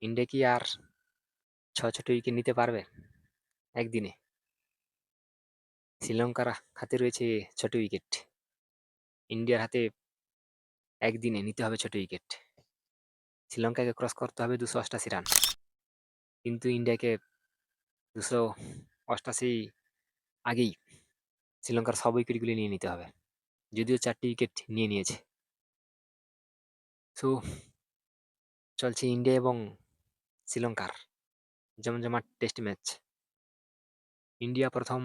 India কি আর ৬-৬টা wicket নিতে পারবে একদিনে? শ্রীলঙ্কার হাতে রয়েছে ৬টি উইকেট। ইন্ডিয়ার হাতে একদিনে নিতে হবে ৬টি উইকেট। শ্রীলঙ্কাকে ক্রস করতে হবে ২৮৮ রান। কিন্তু ইন্ডিয়াকে ২৮৮ আগেই শ্রীলঙ্কার সব উইকেটগুলি নিয়ে নিতে হবে। যদিও ৪টি উইকেট নিয়ে নিয়েছে। সো চলছে ইন্ডিয়া এবং শ্রীলঙ্কার জমজমাট টেস্ট ম্যাচ। ইন্ডিয়া প্রথম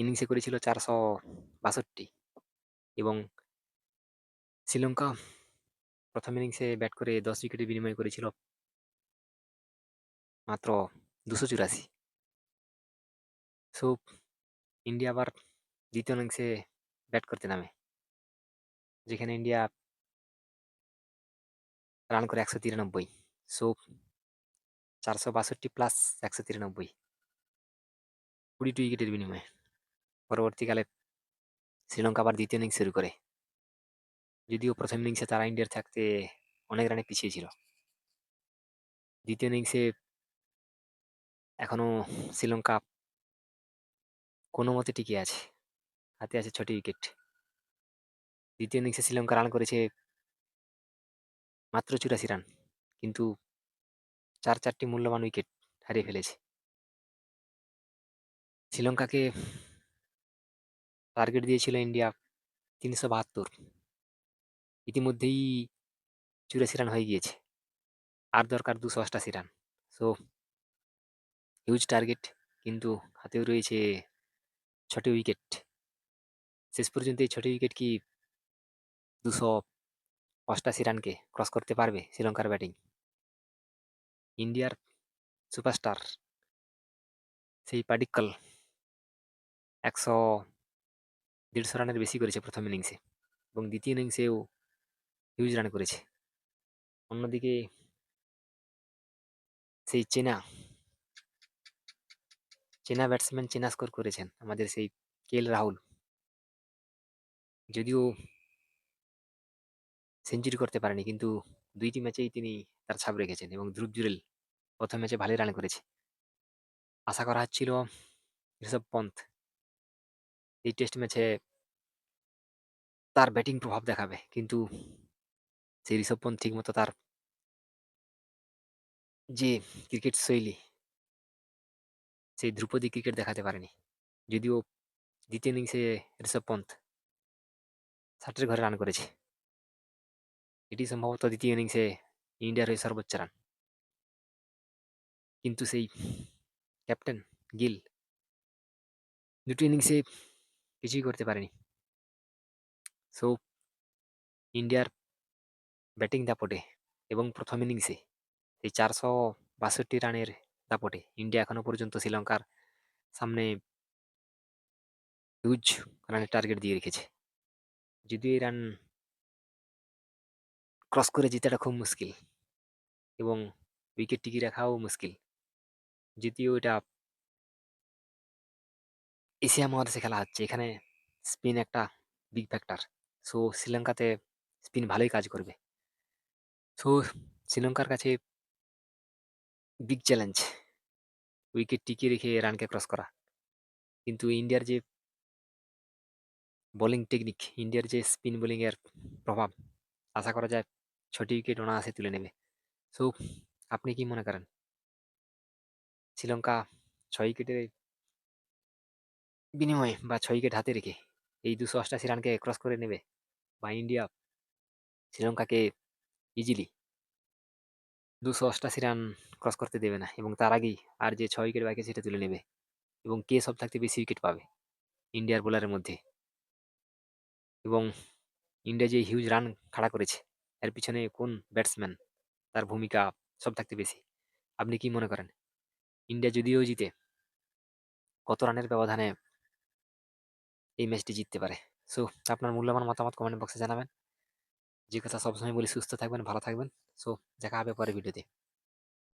ইনিংসে করেছিল ৪৬২ এবং শ্রীলঙ্কা প্রথম ইনিংসে ব্যাট করে ১০ উইকেটের বিনিময়ে করেছিল মাত্র ২৮৪। সো ইন্ডিয়া আবার দ্বিতীয় ইনিংসে ব্যাট করতে নামে, যেখানে ইন্ডিয়া রান করে ১৯৩। সো ৪৬২ প্লাস ১৯৩, ২০ উইকেটের বিনিময়ে। পরবর্তীকালে শ্রীলঙ্কা আবার দ্বিতীয় ইনিংস শুরু করে, যদিও প্রথম ইনিংসে তারা ইন্ডিয়ার থাকতে অনেক রানে পিছিয়ে ছিল। দ্বিতীয় ইনিংসে এখনো শ্রীলঙ্কা কোনো মতে টিকে আছে, হাতে আছে ৬টি উইকেট। দ্বিতীয় ইনিংসে শ্রীলঙ্কা রান করেছে মাত্র ৮৪ রান, কিন্তু ৪টি মূল্যবান উইকেট হারিয়ে ফেলেছে। শ্রীলঙ্কাকে টার্গেট দিয়েছিল ইন্ডিয়া ৩৭২, ইতিমধ্যেই ৮৪ রান হয়ে গিয়েছে, আর দরকার ২৮৮ রান। সো হিউজ টার্গেট, কিন্তু হাতেও রয়েছে ৬টি উইকেট। শেষ পর্যন্ত এই ৬টি উইকেট কি ২৮৮ রানকে ক্রস করতে পারবে শ্রীলঙ্কার ব্যাটিং? ইন্ডিয়ার সুপারস্টার সেই পাডিক্কল ১০০ রানের বেশি করেছে প্রথম ইনিংসে, এবং দ্বিতীয় ইনিংসেও হিউজ রান করেছে। অন্যদিকে সেই চেনা চেনা ব্যাটসম্যান চেনা স্কোর করেছেন আমাদের সেই রাহুল। যদিও সেঞ্চুরি করতে পারেনি, কিন্তু ২টি ম্যাচেই তিনি তার ছাপ রেখেছেন, এবং ধ্রুব জুরেল প্রথম ম্যাচে ভালোই রান করেছে। আশা করা হচ্ছিল ঋষভ পন্থ এই টেস্ট ম্যাচে তার ব্যাটিং প্রভাব দেখাবে, কিন্তু সেই ঋষভ পন্থ ঠিকমতো তার যে ক্রিকেট শৈলী, সেই ধ্রুপদী ক্রিকেট দেখাতে পারেনি। যদিও দ্বিতীয় ইনিংসে ঋষভ পন্থ ৬০-এর ঘরে রান করেছে। এটি সম্ভবত দ্বিতীয় ইনিংসে ইন্ডিয়ার হয়ে সর্বোচ্চ রান। কিন্তু সেই ক্যাপ্টেন গিল দুটি ইনিংসে কিছুই করতে পারেনি। সো ইন্ডিয়ার ব্যাটিং দাপটে এবং প্রথম ইনিংসে এই ৪৬২ রানের দাপটে ইন্ডিয়া এখনো পর্যন্ত শ্রীলঙ্কার সামনে হিউজ রানের টার্গেট দিয়ে রেখেছে। যদিও এই রান ক্রস করে জেতাটা খুব মুশকিল, এবং উইকেট টিকিয়ে রাখাও মুশকিল। যদিও এটা এশিয়া মহাদেশে খেলা হচ্ছে, এখানে স্পিন একটা বিগ ফ্যাক্টর। সো শ্রীলঙ্কাতে স্পিন ভালোই কাজ করবে। সো শ্রীলঙ্কার কাছে বিগ চ্যালেঞ্জ উইকেট টিকিয়ে রেখে রানকে ক্রস করা। কিন্তু ইন্ডিয়ার যে বোলিং টেকনিক, ইন্ডিয়ার যে স্পিন বোলিং এর প্রভাব, আশা করা যায় ৬টি উইকেট অনায়াসে তুলে নেবে। সো আপনি কি মনে করেন, শ্রীলঙ্কা ৬ উইকেটের বিনিময়ে বা ৬ উইকেট হাতে রেখে এই ২৮৮ রানকে ক্রস করে নেবে, বা ইন্ডিয়া শ্রীলঙ্কাকে ইজিলি ২৮৮ রান ক্রস করতে দেবে না, এবং তার আগেই আর যে ৬ উইকেট বাকি সেটা তুলে নেবে? এবং কে সব থাকতে বেশি উইকেট পাবে ইন্ডিয়ার বোলারের মধ্যে? এবং ইন্ডিয়া যে হিউজ রান খাড়া করেছে, এর পিছনে কোন ব্যাটসম্যান তার ভূমিকা সব থাকতে বেশি? আপনি কি মনে করেন, ইন্ডিয়া যদিও জিতে কত রানের ব্যবধানে এই ম্যাচটি জিততে পারে? সো আপনার মূল্যবান মতামত কমেন্ট বক্সে জানাবেন। যে কথা সবসময় বলি, সুস্থ থাকবেন, ভালো থাকবেন। সো দেখা হবে পরে ভিডিওতে।